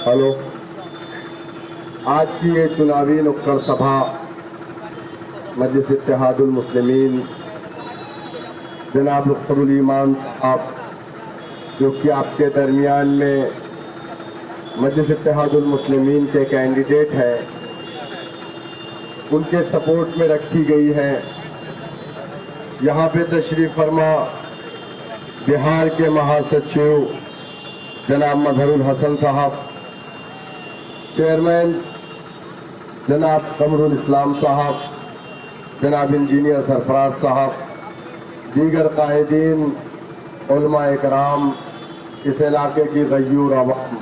Hello, आज की ये चुनावी नुक्कड़ सभा मजलिस इत्तेहादुल मुस्लिमीन जनाब लुत्फुल ईमान साहब, जो कि आपके दरमियान में मजलिस इत्तेहादुल मुस्लिमीन के कैंडिडेट हैं, उनके सपोर्ट में रखी गई है। यहाँ पे तशरीफ़ फरमा बिहार के महासचिव जनाब मजहरुल हसन साहब, चेयरमैन जनाब कमरुल इस्लाम साहब, जनाब इंजीनियर सरफराज साहब, दीगर कायदीन, उलमा इकराम, इस इलाके की गयूर आवाम।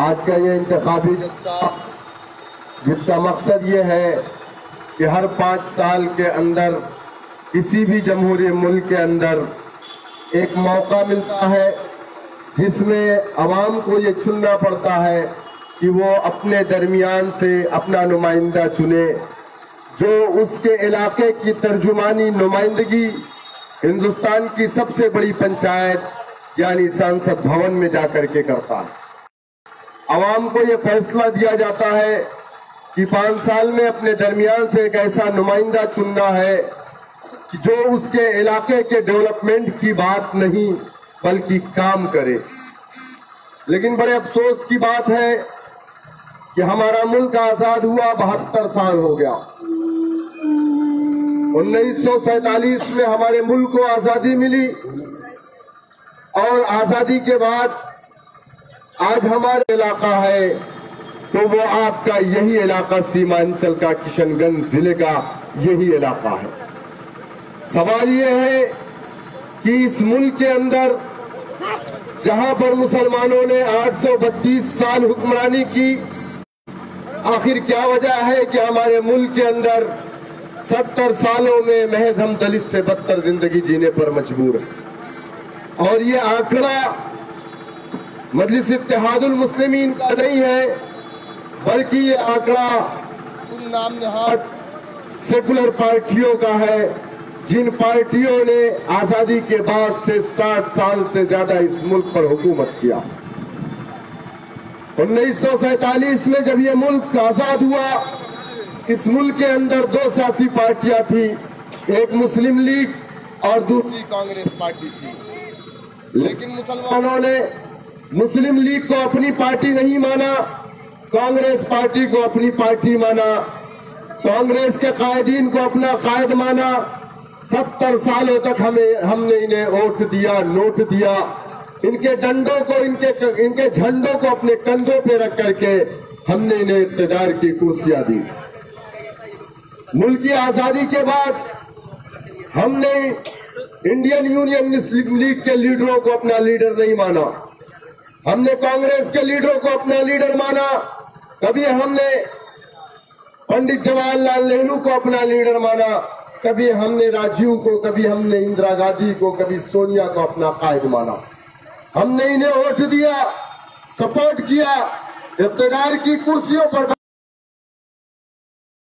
आज का ये इंतखाबी जलसा, जिसका मकसद ये है कि हर 5 साल के अंदर किसी भी जमहूरी मुल्क के अंदर एक मौका मिलता है जिसमें अवाम को ये चुनना पड़ता है कि वो अपने दरमियान से अपना नुमाइंदा चुने, जो उसके इलाके की तर्जुमानी नुमाइंदगी हिंदुस्तान की सबसे बड़ी पंचायत यानी संसद भवन में जाकर के करता है। अवाम को ये फैसला दिया जाता है कि 5 साल में अपने दरमियान से एक ऐसा नुमाइंदा चुनना है कि जो उसके इलाके के डेवलपमेंट की बात नहीं बल्कि काम करे। लेकिन बड़े अफसोस की बात है कि हमारा मुल्क आजाद हुआ 72 साल हो गया। 1947 में हमारे मुल्क को आजादी मिली और आजादी के बाद आज हमारा इलाका है तो वो आपका यही इलाका सीमांचल का किशनगंज जिले का यही इलाका है। सवाल ये है कि इस मुल्क के अंदर जहां पर मुसलमानों ने 832 साल हुक्मरानी की, आखिर क्या वजह है कि हमारे मुल्क के अंदर 70 सालों में महज हम दलित से बदतर जिंदगी जीने पर मजबूर हैं। और ये आंकड़ा मजलिस इत्तेहादुल मुस्लिमीन का नहीं है, बल्कि ये आंकड़ा उन नाम नहाद सेकुलर पार्टियों का है जिन पार्टियों ने आजादी के बाद से 60 साल से ज्यादा इस मुल्क पर हुकूमत किया। 1947 में जब ये मुल्क आजाद हुआ, इस मुल्क के अंदर 2 सियासी पार्टियां थी, एक मुस्लिम लीग और दूसरी कांग्रेस पार्टी थी। लेकिन मुसलमानों ने मुस्लिम लीग को अपनी पार्टी नहीं माना, कांग्रेस पार्टी को अपनी पार्टी माना, कांग्रेस के कायदीन को अपना कायद माना। 70 सालों तक हमने इन्हें वोट दिया, नोट दिया, इनके डंडों को, इनके झंडों को अपने कंधों पे रख करके हमने इन्हें इक़्तिदार की कुर्सियां दी। मुल्क की आजादी के बाद हमने इंडियन यूनियन मुस्लिम लीग के लीडरों को अपना लीडर नहीं माना, हमने कांग्रेस के लीडरों को अपना लीडर माना। कभी हमने पंडित जवाहरलाल नेहरू को अपना लीडर माना, कभी हमने राजीव को, कभी हमने इंदिरा गांधी को, कभी सोनिया को अपना कायद माना। हमने इन्हें वोट दिया, सपोर्ट किया, इक़्तिदार की कुर्सियों पर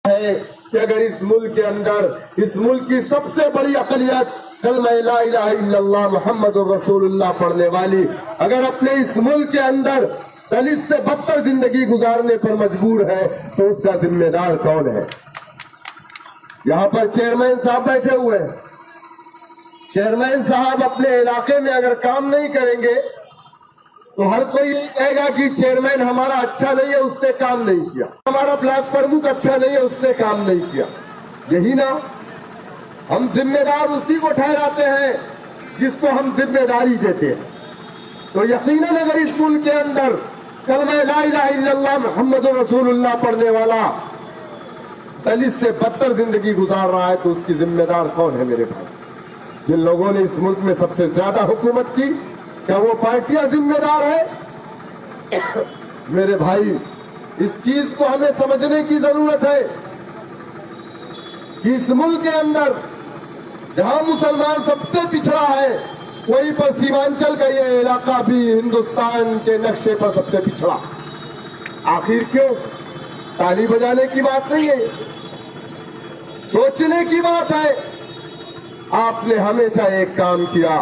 है कि अगर इस मुल्क के अंदर इस मुल्क की सबसे बड़ी अक़लियत कलमा ला इलाहा इल्लल्लाह मुहम्मदुर रसूलुल्लाह पढ़ने वाली अगर अपने इस मुल्क के अंदर दलित से बदतर जिंदगी गुजारने पर मजबूर है तो उसका जिम्मेदार कौन है? यहाँ पर चेयरमैन साहब बैठे हुए हैं। चेयरमैन साहब अपने इलाके में अगर काम नहीं करेंगे तो हर कोई यही कहेगा कि चेयरमैन हमारा अच्छा नहीं है, उसने काम नहीं किया, हमारा ब्लॉक प्रमुख अच्छा नहीं है, उसने काम नहीं किया। यही ना, हम जिम्मेदार उसी को ठहराते हैं जिसको हम जिम्मेदारी देते हैं। तो यकीनन अगर इस मुल्क के अंदर कलमा ला इलाहा इल्लल्लाह मुहम्मदुर रसूलुल्लाह पढ़ने वाला दलित से बदतर जिंदगी गुजार रहा है तो उसकी जिम्मेदार कौन है मेरे भाई? जिन लोगों ने इस मुल्क में सबसे ज्यादा हुकूमत की, क्या वो पार्टियां जिम्मेदार है? मेरे भाई, इस चीज को हमें समझने की जरूरत है कि इस मुल्क के अंदर जहां मुसलमान सबसे पिछड़ा है, वहीं पर सीमांचल का ये इलाका भी हिंदुस्तान के नक्शे पर सबसे पिछड़ा। आखिर क्यों? ताली बजाने की बात नहीं है, सोचने की बात है। आपने हमेशा एक काम किया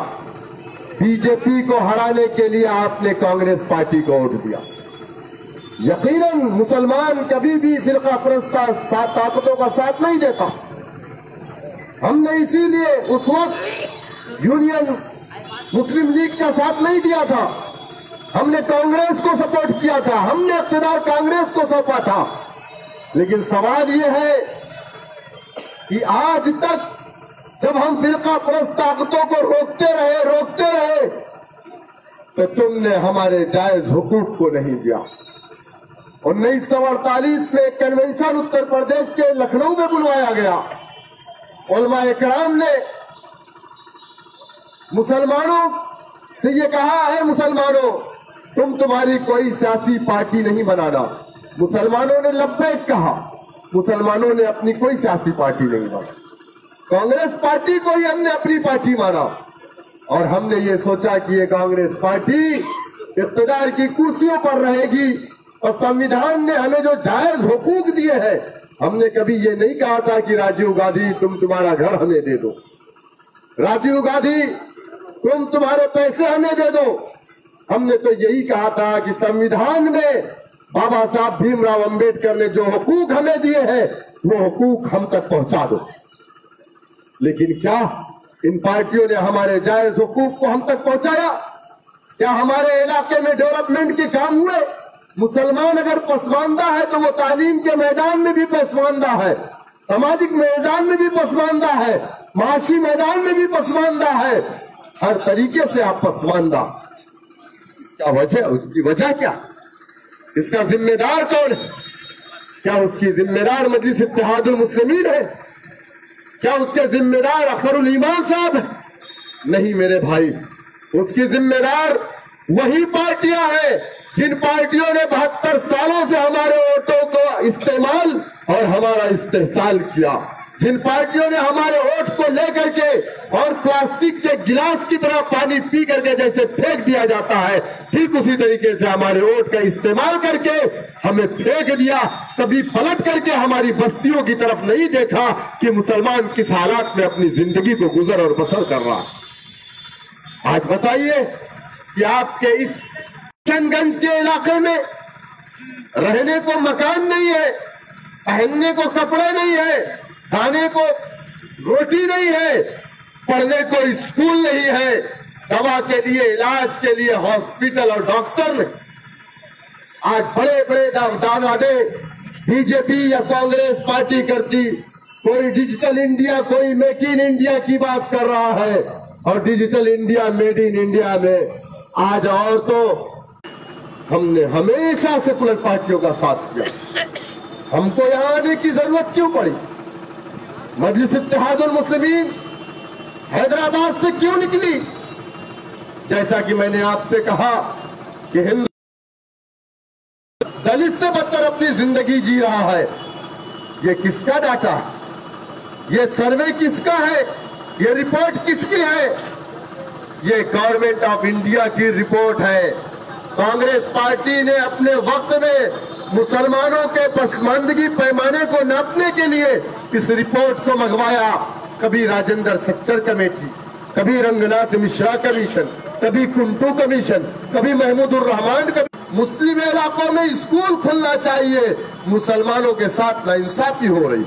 बीजेपी को हराने के लिए आपने कांग्रेस पार्टी को वोट दिया। यकीनन मुसलमान कभी भी फिरका परस्ता ताकतों का साथ नहीं देता। हमने इसीलिए उस वक्त यूनियन मुस्लिम लीग का साथ नहीं दिया था, हमने कांग्रेस को सपोर्ट किया था, हमने इख्तियार कांग्रेस को सौंपा था। लेकिन सवाल यह है कि आज तक जब हम फिरका परस्त ताकतों को रोकते रहे तो तुमने हमारे जायज हुकूक को नहीं दिया। 1948 में एक कन्वेंशन उत्तर प्रदेश के लखनऊ में बुलवाया गया। उलमाए किराम ने मुसलमानों से ये कहा है, मुसलमानों तुम्हारी कोई सियासी पार्टी नहीं बनाना। मुसलमानों ने लब्बैक कहा, मुसलमानों ने अपनी कोई सियासी पार्टी नहीं बनाई। कांग्रेस पार्टी को ही हमने अपनी पार्टी माना और हमने ये सोचा कि ये कांग्रेस पार्टी इख्तियार की कुर्सियों पर रहेगी और संविधान ने हमें जो जायज हुकूक दिए हैं, हमने कभी ये नहीं कहा था कि राजीव गांधी तुम्हारा घर हमें दे दो, राजीव गांधी तुम्हारे पैसे हमें दे दो। हमने तो यही कहा था कि संविधान में बाबा साहब भीमराव अंबेडकर ने जो हुकूक हमें दिए हैं वो हुकूक हम तक पहुंचा दो। लेकिन क्या इन पार्टियों ने हमारे जायज हुकूक को हम तक पहुंचाया? क्या हमारे इलाके में डेवलपमेंट के काम हुए? मुसलमान अगर पसमानदा है तो वो तालीम के मैदान में भी पसमानदा है, सामाजिक मैदान में भी पसमानदा है, माशी मैदान में भी पसमानदा है, हर तरीके से आप पसमानदा। इसका वजह, उसकी वजह क्या? इसका जिम्मेदार कौन है? क्या उसकी जिम्मेदार मजलिस इत्तेहादुल मुस्लिमीन है? क्या उसके जिम्मेदार अखरुल ईमान साहब है? नहीं मेरे भाई, उसकी जिम्मेदार वही पार्टियां हैं जिन पार्टियों ने 72 सालों से हमारे वोटों को इस्तेमाल और हमारा इस्तेहसाल किया, जिन पार्टियों ने हमारे वोट को लेकर के और प्लास्टिक के गिलास की तरह पानी पी करके जैसे फेंक दिया जाता है, ठीक उसी तरीके से हमारे वोट का इस्तेमाल करके हमें फेंक दिया। कभी पलट करके हमारी बस्तियों की तरफ नहीं देखा कि मुसलमान किस हालात में अपनी जिंदगी को गुजर और बसर कर रहा। आज बताइए कि आपके इस किशनगंज के इलाके में रहने को मकान नहीं है, पहनने को कपड़े नहीं है, खाने को रोटी नहीं है, पढ़ने को स्कूल नहीं है, दवा के लिए, इलाज के लिए हॉस्पिटल और डॉक्टर नहीं। आज बड़े बड़े दावे बीजेपी या कांग्रेस पार्टी करती, कोई डिजिटल इंडिया, कोई मेक इन इंडिया की बात कर रहा है और digital India, made in India में आज और तो हमने हमेशा सेकुलर पार्टियों का साथ दिया। हमको यहां आने की जरूरत क्यों पड़ी? मजलिस इत्तेहादुल मुस्लिमीन हैदराबाद से क्यों निकली? जैसा कि मैंने आपसे कहा कि हिंदू दलित से बदतर अपनी जिंदगी जी रहा है। ये किसका डाटा है? ये सर्वे किसका है? ये रिपोर्ट किसकी है? ये गवर्नमेंट ऑफ इंडिया की रिपोर्ट है। कांग्रेस पार्टी ने अपने वक्त में मुसलमानों के पसमानदगी पैमाने को नापने के लिए इस रिपोर्ट को मंगवाया। कभी राजेंद्र सच्चर कमेटी, कभी रंगनाथ मिश्रा कमीशन, कभी कुंटू कमीशन, कभी महमूदुर रहमान कमीशन। मुस्लिम इलाकों में स्कूल खुलना चाहिए, मुसलमानों के साथ नाइंसाफी हो रही।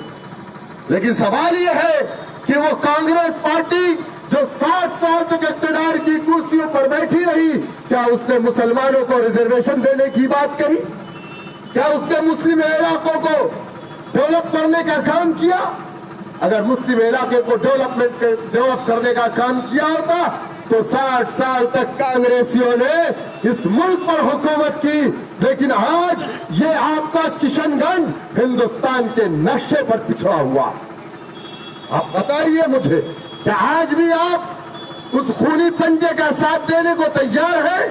लेकिन सवाल यह है कि वो कांग्रेस पार्टी जो 60 साल तक इख्तियार की कुर्सियों पर बैठी रही, क्या उसने मुसलमानों को रिजर्वेशन देने की बात कही? क्या उसने मुस्लिम इलाकों को डेवलप करने का काम किया? अगर मुस्लिम इलाके को डेवलप करने का काम किया होता तो 60 साल तक कांग्रेसियों ने इस मुल्क पर हुकूमत की। लेकिन आज ये आपका किशनगंज हिंदुस्तान के नक्शे पर पिछड़ा हुआ। आप बताइए मुझे, क्या आज भी आप उस खूनी पंजे का साथ देने को तैयार हैं?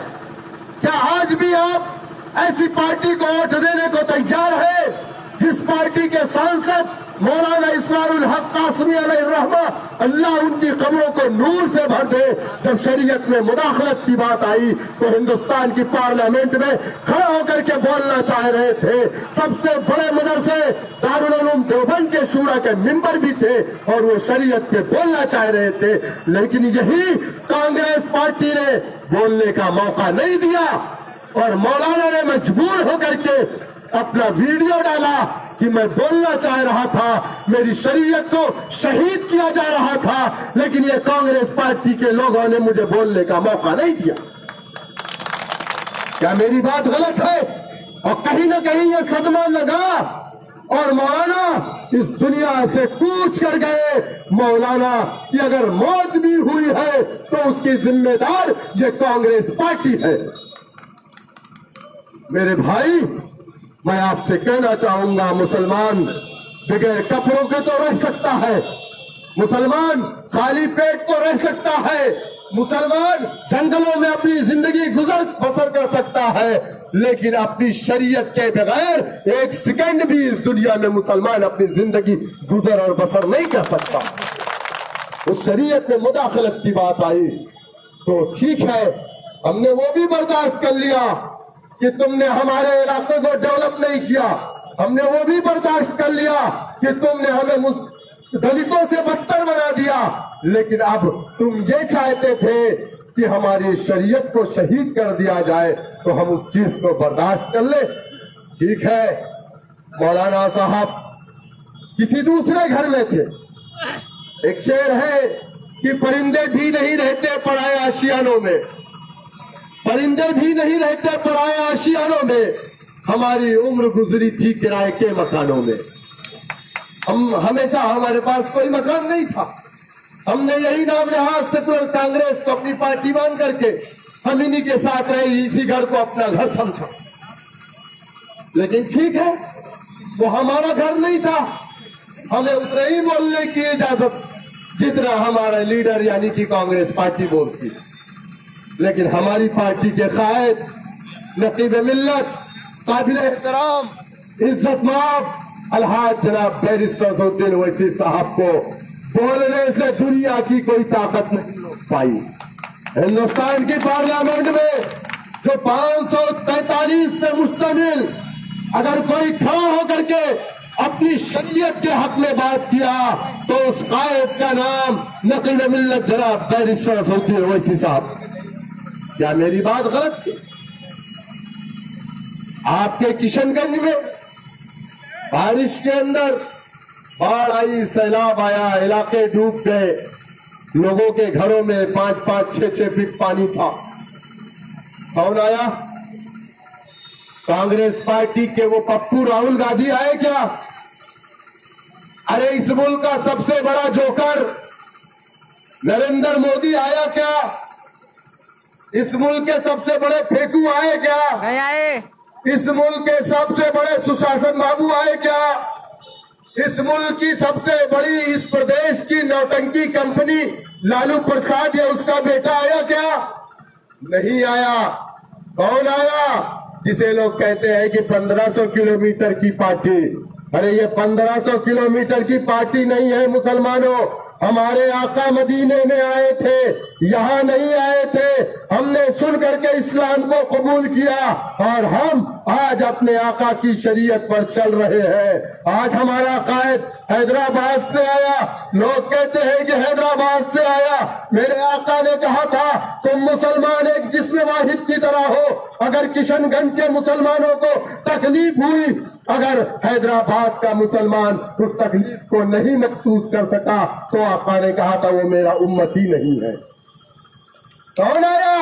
क्या आज भी आप ऐसी पार्टी को वोट देने को तैयार है जिस पार्टी के सांसद मौलाना इसरारुल हक कासमी अलैहिर्रहमा, अल्लाह उनकी कब्रों को नूर से भर दे, जब शरीयत में मुदाखलत की बात आई तो हिंदुस्तान की पार्लियामेंट में खड़ा होकर के बोलना चाह रहे थे। सबसे बड़े मदरसे दारुल उलूम देवबंद के शूरा के मिंबर भी थे और वो शरीयत पे बोलना चाह रहे थे, लेकिन यही कांग्रेस पार्टी ने बोलने का मौका नहीं दिया और मौलाना ने मजबूर होकर के अपना वीडियो डाला कि मैं बोलना चाह रहा था, मेरी शरीयत को शहीद किया जा रहा था, लेकिन ये कांग्रेस पार्टी के लोगों ने मुझे बोलने का मौका नहीं दिया। क्या मेरी बात गलत है? और कहीं ना कहीं ये सदमा लगा और मौलाना इस दुनिया से कूच कर गए। मौलाना की अगर मौत भी हुई है तो उसकी जिम्मेदार ये कांग्रेस पार्टी है। मेरे भाई, मैं आपसे कहना चाहूंगा, मुसलमान बगैर कपड़ों के तो रह सकता है, मुसलमान खाली पेट तो रह सकता है, मुसलमान जंगलों में अपनी जिंदगी गुजर बसर कर सकता है, लेकिन अपनी शरीयत के बगैर एक सेकंड भी इस दुनिया में मुसलमान अपनी जिंदगी गुजर और बसर नहीं कर सकता। उस शरीयत में मुदाखलत की बात आई तो ठीक है, हमने वो भी बर्दाश्त कर लिया कि तुमने हमारे इलाके को डेवलप नहीं किया, हमने वो भी बर्दाश्त कर लिया कि तुमने हमें दलितों से बदतर बना दिया, लेकिन अब तुम ये चाहते थे कि हमारी शरीयत को शहीद कर दिया जाए, तो हम उस चीज को बर्दाश्त कर ले। ठीक है, मौलाना साहब किसी दूसरे घर में थे। एक शेर है कि परिंदे भी नहीं रहते पराए आशियानों में, परिंदे भी नहीं रहते पराए आशियानों में, हमारी उम्र गुजरी थी किराए के मकानों में। हम हमेशा, हमारे पास कोई मकान नहीं था, हमने यही नाम नहाज सेकुलर कांग्रेस को अपनी पार्टी मान करके हम इन्हीं के साथ रहे, इसी घर को अपना घर समझा। लेकिन ठीक है, वो हमारा घर नहीं था, हमें उतना ही बोलने की इजाजत जितना हमारा लीडर यानी कि कांग्रेस पार्टी बोलती। लेकिन हमारी पार्टी के कायद नकीब मिल्लत, काबिल एहतराम, इज्जत माब अलहाज जनाब बैरिस्टर असदुद्दीन ओवैसी साहब को बोलने से दुनिया की कोई ताकत नहीं रोक पाई। हिंदुस्तान की पार्लियामेंट में जो 543 पे मुश्तमिल अगर कोई खड़ा होकर के अपनी शरीयत के हक में बात किया तो उस कायद का नाम नकीब मिल्लत जनाब बैरिस्टर असदुद्दीन ओवैसी साहब। क्या मेरी बात गलत थी? आपके किशनगंज में बारिश के अंदर बाढ़ आई, सैलाब आया, इलाके डूब गए, लोगों के घरों में 5-5, 6-6 फीट पानी था। कौन आया? कांग्रेस पार्टी के वो पप्पू राहुल गांधी आए क्या? अरे इस मुल्क का सबसे बड़ा जोकर नरेंद्र मोदी आया क्या? इस मुल्क के सबसे बड़े फेंकू आए क्या? नहीं आए। इस मुल्क के सबसे बड़े सुशासन बाबू आए क्या? इस मुल्क की सबसे बड़ी, इस प्रदेश की नौटंकी कंपनी लालू प्रसाद या उसका बेटा आया क्या? नहीं आया। कौन आया? जिसे लोग कहते हैं कि 1500 किलोमीटर की पार्टी। अरे ये 1500 किलोमीटर की पार्टी नहीं है मुसलमानों। हमारे आका मदीने में आए थे, यहाँ नहीं आए थे। हमने सुन करके इस्लाम को कबूल किया और हम आज अपने आका की शरीयत पर चल रहे हैं। आज हमारा कायद हैदराबाद से आया, लोग कहते हैं कि हैदराबाद से आया। मेरे आका ने कहा था तुम मुसलमान एक जिस्म वाहिद की तरह हो। अगर किशनगंज के मुसलमानों को तकलीफ हुई, अगर हैदराबाद का मुसलमान उस तकलीफ को नहीं महसूस कर सका, तो आका ने कहा था वो मेरा उम्मत ही नहीं है। कौन आया?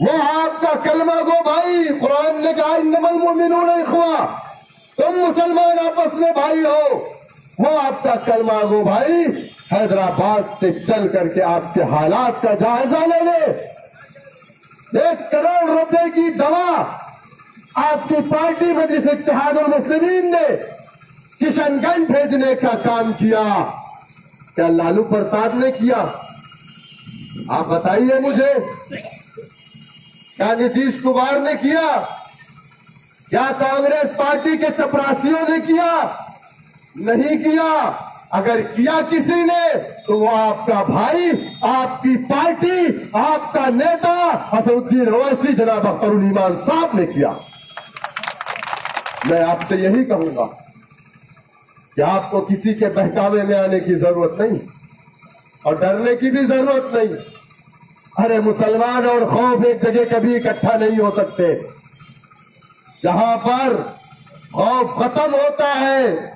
वो आपका कलमा गो भाई। कुरान ने कहा इन्नमल मुमिनून इख्वा, तुम मुसलमान आपस में भाई हो। वो आपका कलमा गो भाई हैदराबाद से चल करके आपके हालात का जायजा ले ले। 1 करोड़ रुपए की दवा आपकी पार्टी मजलिस इत्तेहादुल मुस्लिमीन ने किशनगंज भेजने का काम किया। क्या लालू प्रसाद ने किया? आप बताइए मुझे। क्या नीतीश कुमार ने किया? क्या कांग्रेस पार्टी के चपरासियों ने किया? नहीं किया। अगर किया किसी ने तो वो आपका भाई, आपकी पार्टी, आपका नेता असदुद्दीन ओवैसी जनाब अख्तरुल ईमान साहब ने किया। मैं आपसे यही कहूंगा कि आपको किसी के बहकावे में आने की जरूरत नहीं और डरने की भी जरूरत नहीं। अरे मुसलमान और खौफ एक जगह कभी इकट्ठा नहीं हो सकते। जहां पर खौफ खत्म होता है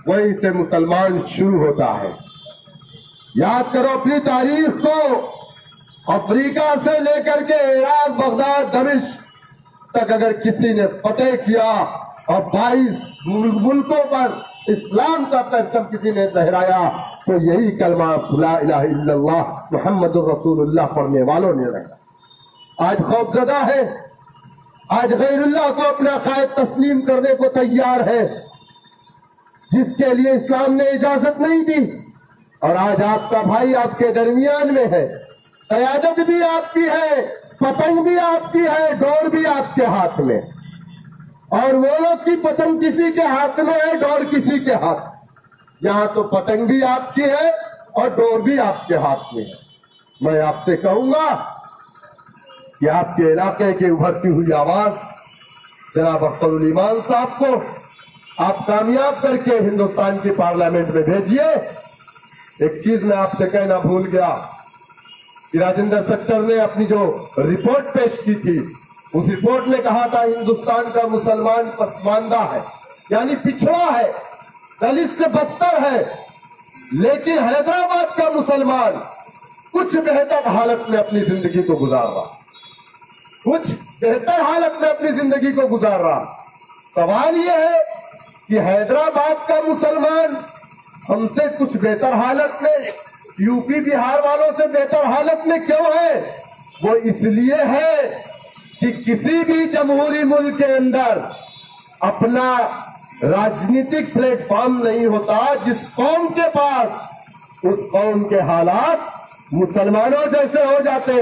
वहीं से मुसलमान शुरू होता है। याद करो अपनी तारीख को, अफ्रीका से लेकर के इराक, बगदाद, दमिश्क तक अगर किसी ने फतेह किया और 22 मुल्कों पर इस्लाम का परचम किसी ने लहराया तो यही कलमा ला इलाहा इल्लल्लाह मुहम्मदुर रसूलुल्लाह पढ़ने वालों ने रहा। आज खौफजदा है, आज गैरुल्लाह को अपना कायद तस्लीम करने को तैयार है, जिसके लिए इस्लाम ने इजाजत नहीं दी। और आज आपका भाई आपके दरमियान में है, क़यादत भी आपकी है, पतंग भी आपकी है, डोर भी आपके हाथ में। और वो लोग की पतंग किसी के हाथ में है, डोर किसी के हाथ। यहां तो पतंग भी आपकी है और डोर भी आपके हाथ में है। मैं आपसे कहूंगा कि आपके इलाके की उभरती हुई आवाज जनाब अख्तरुल ईमान साहब को आप कामयाब करके हिंदुस्तान की पार्लियामेंट में भेजिए। एक चीज मैं आपसे कहना भूल गया कि राजेंद्र सच्चर ने अपनी जो रिपोर्ट पेश की थी, उस रिपोर्ट में कहा था हिंदुस्तान का मुसलमान पसमानदा है, यानी पिछड़ा है, दलित से बदतर है। लेकिन हैदराबाद का मुसलमान कुछ बेहतर हालत में अपनी जिंदगी को गुजार रहा, कुछ बेहतर हालत में अपनी जिंदगी को गुजार रहा। सवाल यह है कि हैदराबाद का मुसलमान हमसे कुछ बेहतर हालत में, यूपी बिहार वालों से बेहतर हालत में क्यों है? वो इसलिए है कि किसी भी जमहूरी मुल्क के अंदर अपना राजनीतिक प्लेटफॉर्म नहीं होता। जिस कौम के पास, उस कौम के हालात मुसलमानों जैसे हो जाते।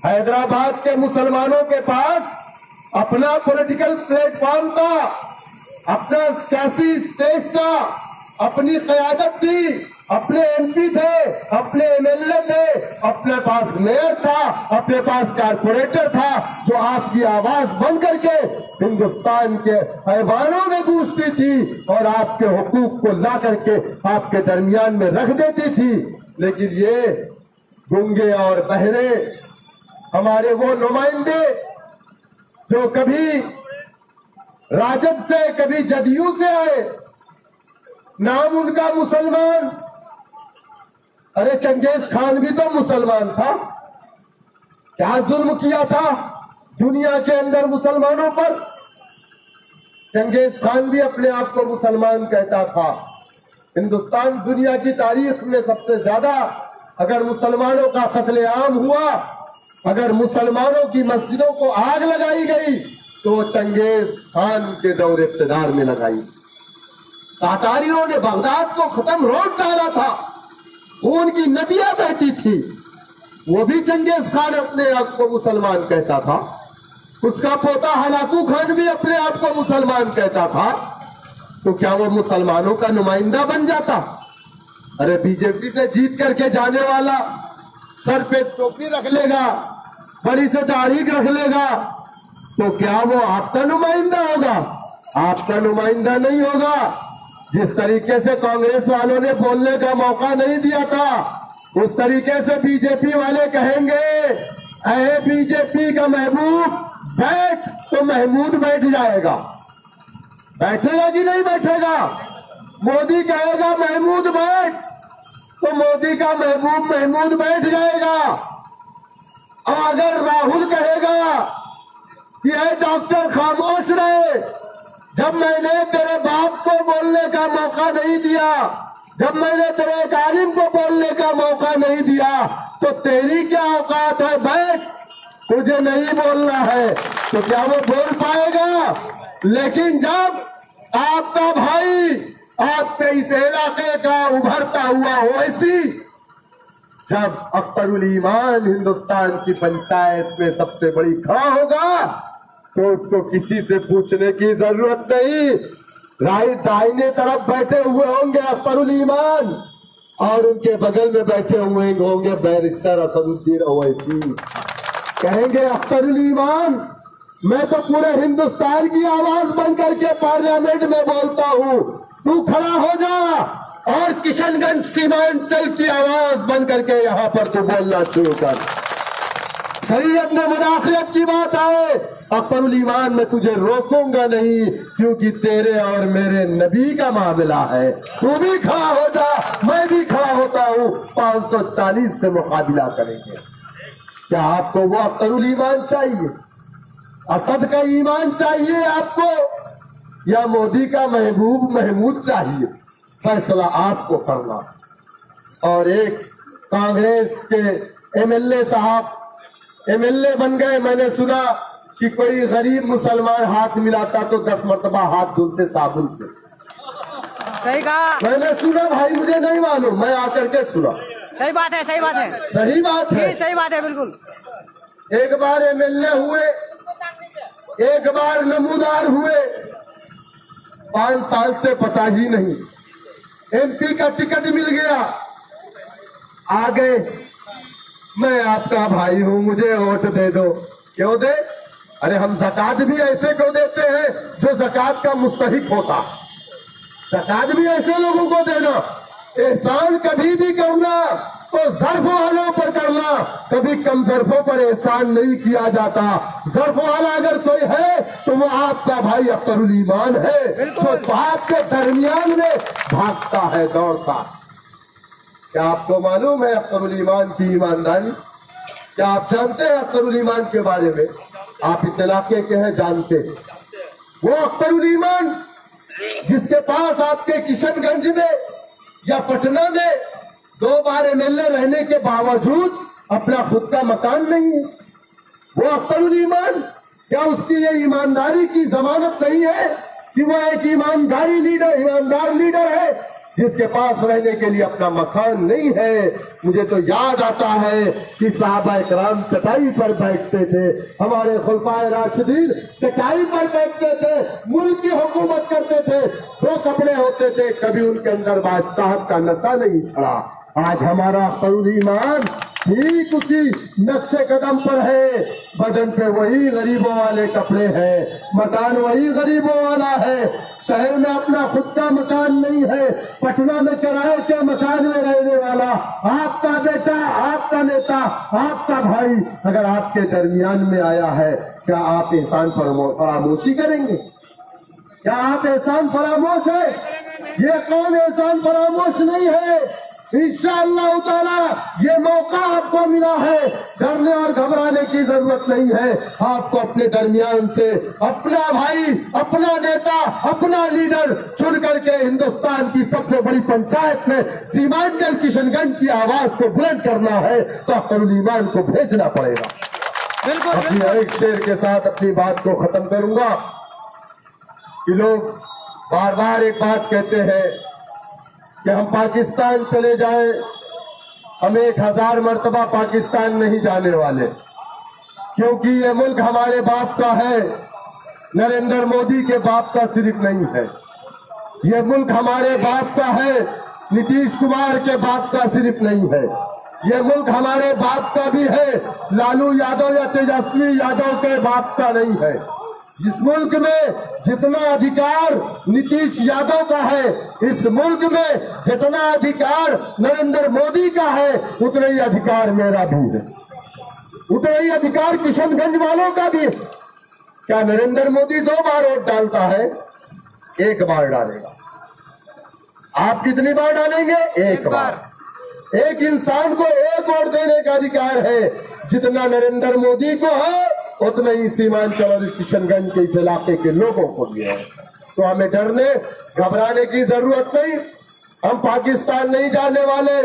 हैदराबाद के मुसलमानों के पास अपना पॉलिटिकल प्लेटफॉर्म था, अपना सियासी स्टेज था, अपनी क़यादत थी, अपने एमपी थे, अपने एमएलए थे, अपने पास मेयर था, अपने पास कारपोरेटर था, जो आपकी आवाज बन करके हिंदुस्तान के ऐवानों में गूंजती थी और आपके हुकूक को ला करके आपके दरमियान में रख देती थी। लेकिन ये गूंगे और बहरे हमारे वो नुमाइंदे जो कभी राजद से, कभी जदयू से आए, नाम उनका मुसलमान। अरे चंगेज खान भी तो मुसलमान था, क्या जुल्म किया था दुनिया के अंदर मुसलमानों पर। चंगेज खान भी अपने आप को मुसलमान कहता था। हिंदुस्तान दुनिया की तारीख में सबसे ज्यादा अगर मुसलमानों का कत्लेआम हुआ, अगर मुसलमानों की मस्जिदों को आग लगाई गई तो चंगेज खान के दौर इक़्तिदार में लगाई। तातारियों ने बगदाद को खत्म रोक डाला था, खून की नदियां बहती थी, वो भी चंगेज खान अपने आप को मुसलमान कहता था। उसका पोता हलाकू खान भी अपने आप को मुसलमान कहता था। तो क्या वो मुसलमानों का नुमाइंदा बन जाता? अरे बीजेपी से जीत करके जाने वाला सर पे टोपी रख लेगा, बड़ी से दाढ़ी रख लेगा, तो क्या वो आपका नुमाइंदा होगा? आपका नुमाइंदा नहीं होगा। जिस तरीके से कांग्रेस वालों ने बोलने का मौका नहीं दिया था, उस तरीके से बीजेपी वाले कहेंगे, अरे बीजेपी का महबूब बैठ, तो महमूद बैठ जाएगा। बैठेगा कि नहीं बैठेगा? मोदी कहेगा महमूद बैठ, तो मोदी का महबूब महमूद बैठ जाएगा। और अगर राहुल कहेगा कि अरे डॉक्टर खामोश रहे, जब मैंने तेरे बाप को बोलने का मौका नहीं दिया, जब मैंने तेरे एक आलिम को बोलने का मौका नहीं दिया, तो तेरी क्या औकात है, बैठ, तुझे नहीं बोलना है, तो क्या वो बोल पाएगा? लेकिन जब आपका भाई, आपके इस इलाके का उभरता हुआ ओवैसी, जब अख्तरुल ईमान हिंदुस्तान की पंचायत में सबसे बड़ी खड़ा होगा, तो उसको किसी से पूछने की जरूरत नहीं, राइट दाहिने तरफ बैठे हुए होंगे अख्तरुल ईमान और उनके बगल में बैठे हुए होंगे बैरिस्टर असदुद्दीन ओवैसी। कहेंगे अख्तरुल ईमान, मैं तो पूरे हिंदुस्तान की आवाज बन करके पार्लियामेंट में बोलता हूँ, तू खड़ा हो जा और किशनगंज सीमांचल की आवाज बन करके यहाँ पर तू बोलना शुरू कर। शरीयत में मुदाखलत की बात आए, अख्तरुल ईमान मैं तुझे रोकूंगा नहीं, क्योंकि तेरे और मेरे नबी का मामला है। तू भी खड़ा हो जा, मैं भी खड़ा होता हूँ, 540 से मुकाबला करेंगे। क्या आपको वो अख्तरुल ईमान चाहिए? असद का ईमान चाहिए आपको, या मोदी का महमूद चाहिए? फैसला आपको करना। और एक कांग्रेस के एमएलए साहब एमएलए बन गए। मैंने सुना कि कोई गरीब मुसलमान हाथ मिलाता तो 10 मरतबा हाथ धुलते साबुन से। सही कहा। मैंने सुना भाई, मुझे नहीं मालूम, मैं आकर के सुना। सही बात है, सही बात है, सही बात है, सही बात है, बिल्कुल। एक बार एमएलए हुए, एक बार नमूदार हुए, 5 साल से पता ही नहीं, एमपी का टिकट मिल गया, आ गए, मैं आपका भाई हूं, मुझे वोट दे दो। क्यों दे? अरे हम ज़कात भी ऐसे क्यों देते हैं जो ज़कात का मुस्तहिक होता? ज़कात भी ऐसे लोगों को देना। एहसान कभी भी करना तो ज़र्फ वालों पर करना, कभी कम ज़र्फों पर एहसान नहीं किया जाता। ज़र्फ वाला अगर कोई है तो वो आपका भाई अख्तरुल ईमान है, जो बाप के दरमियान में भागता है, दौड़ता। क्या आपको मालूम है अख्तरुल ईमान की ईमानदारी? क्या आप जानते हैं अख्तरुल ईमान के बारे में? आप इस इलाके के हैं, जानते हैं। वो अख्तरुल ईमान जिसके पास आपके किशनगंज में या पटना में 2 बार एमएलए रहने के बावजूद अपना खुद का मकान नहीं है, वो अख्तरुल ईमान, क्या उसकी ये ईमानदारी की जमानत नहीं है कि वो एक ईमानदार लीडर है जिसके पास रहने के लिए अपना मकान नहीं है? मुझे तो याद आता है कि सहाबा किराम चटाई पर बैठते थे, हमारे खुलफाए राशिदीन चटाई पर बैठते थे, मुल्क की हुकूमत करते थे, 2 कपड़े होते थे, कभी उनके अंदर बादशाह का नशा नहीं छड़ा। आज हमारा अख्तरुल ईमान ठीक उसी नक्शे कदम पर है, बदन पे वही गरीबों वाले कपड़े हैं, मकान वही गरीबों वाला है, शहर में अपना खुद का मकान नहीं है, पटना में किराए के मकान में रहने वाला आपका बेटा, आपका नेता, आपका भाई अगर आपके दरमियान में आया है, क्या आप एहसान फरामोशी करेंगे? क्या आप एहसान फरामोश है? ये कौन एहसान फरामोश नहीं है? इंशाअल्लाह ताला ये मौका आपको मिला है, डरने और घबराने की जरूरत नहीं है। आपको अपने दरमियान से अपना भाई, अपना नेता, अपना लीडर चुन करके हिंदुस्तान की सबसे बड़ी पंचायत में सीमांचल किशनगंज की आवाज को बुलंद करना है, तो अख्तरुल ईमान को भेजना पड़ेगा। बिल्कुल। अपनी एक शेर के साथ अपनी बात को खत्म करूंगा कि लोग बार बार एक बात कहते हैं कि हम पाकिस्तान चले जाएं, हम 1000 मरतबा पाकिस्तान नहीं जाने वाले, क्योंकि ये मुल्क हमारे बाप का है, नरेंद्र मोदी के बाप का सिर्फ नहीं है। ये मुल्क हमारे बाप का है, नीतीश कुमार के बाप का सिर्फ नहीं है। ये मुल्क हमारे बाप का भी है, लालू यादव या तेजस्वी यादव के बाप का नहीं है। इस मुल्क में जितना अधिकार नीतीश यादव का है, इस मुल्क में जितना अधिकार नरेंद्र मोदी का है, उतना ही अधिकार मेरा भी है, उतना ही अधिकार किशनगंज वालों का भी है। क्या नरेंद्र मोदी 2 बार वोट डालता है? 1 बार डालेगा। आप कितनी बार डालेंगे? 1 बार। एक इंसान को 1 वोट देने का अधिकार है, जितना नरेंद्र मोदी को है उतना ही सीमांचल और किशनगंज के इस इलाके के लोगों को भी है। तो हमें डरने घबराने की जरूरत नहीं। हम पाकिस्तान नहीं जाने वाले,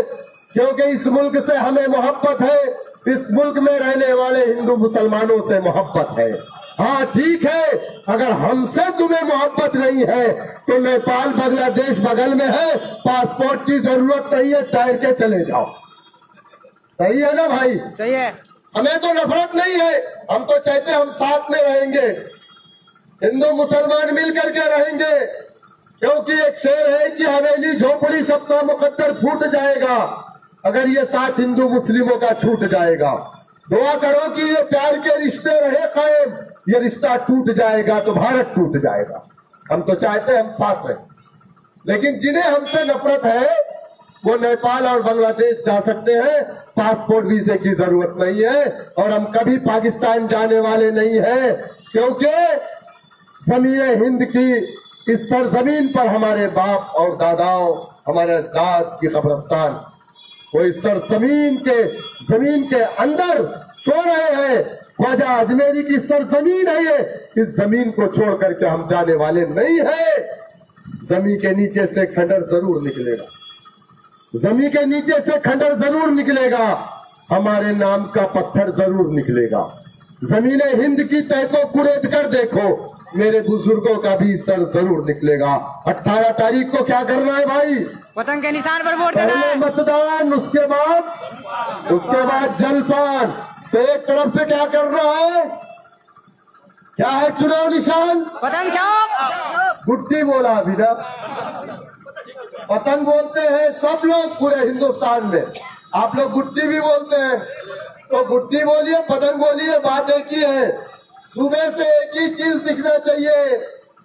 क्योंकि इस मुल्क से हमें मोहब्बत है, इस मुल्क में रहने वाले हिंदू मुसलमानों से मोहब्बत है। हाँ ठीक है, अगर हमसे तुम्हें मोहब्बत नहीं है तो नेपाल बांग्लादेश बगल में है, पासपोर्ट की जरूरत नहीं है, तैर के चले जाओ। सही है ना भाई? सही है। हमें तो नफरत नहीं है, हम तो चाहते हम साथ में रहेंगे, हिंदू मुसलमान मिल करके रहेंगे, क्योंकि एक शेर है कि हवेली झोपड़ी सबका मुकद्दर फूट जाएगा अगर ये साथ हिंदू मुस्लिमों का छूट जाएगा। दुआ करो कि ये प्यार के रिश्ते रहे कायम, ये रिश्ता टूट जाएगा तो भारत टूट जाएगा। हम तो चाहते हैं हम साथ रहें, लेकिन जिन्हें हमसे नफरत है वो नेपाल और बांग्लादेश जा सकते हैं, पासपोर्ट वीजे की जरूरत नहीं है और हम कभी पाकिस्तान जाने वाले नहीं हैं, क्योंकि ज़मीन हिंद की इस सरजमीन पर हमारे बाप और दादाओं, हमारे अजदाद की कब्रिस्तान, वो इस सरजमीन के अंदर सो रहे हैं। ख्वाजा अजमेरी की सरजमीन है ये, इस जमीन को छोड़ करके हम जाने वाले नहीं है। जमीन के नीचे से खंडर जरूर निकलेगा, जमीन के नीचे से खंडर जरूर निकलेगा, हमारे नाम का पत्थर जरूर निकलेगा। जमीन हिंद की तह को कुरेद कर देखो, मेरे बुजुर्गों का भी सर जरूर निकलेगा। 18 तारीख को क्या करना है भाई? पतंग के निशान पर वोट देना पहले है। मतदान, उसके बाद जलपान। तो एक तरफ से क्या करना है? क्या है चुनाव निशान? पतंग चौक। गुड्डी बोला अभी ना, पतंग बोलते हैं सब लोग पूरे हिंदुस्तान में, आप लोग गुड्डी भी बोलते हैं, तो गुड्डी बोलिए पतंग बोलिए, बात एक ही है। सुबह से एक ही चीज दिखना चाहिए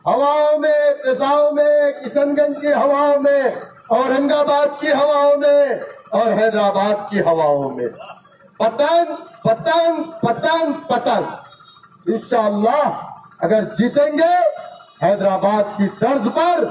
हवाओं में, फिजाओं में, किशनगंज की हवाओं में, औरंगाबाद की हवाओं में और हैदराबाद की हवाओं में पतंग पतंग पतंग पतंग। इंशाअल्लाह अगर जीतेंगे हैदराबाद की तर्ज पर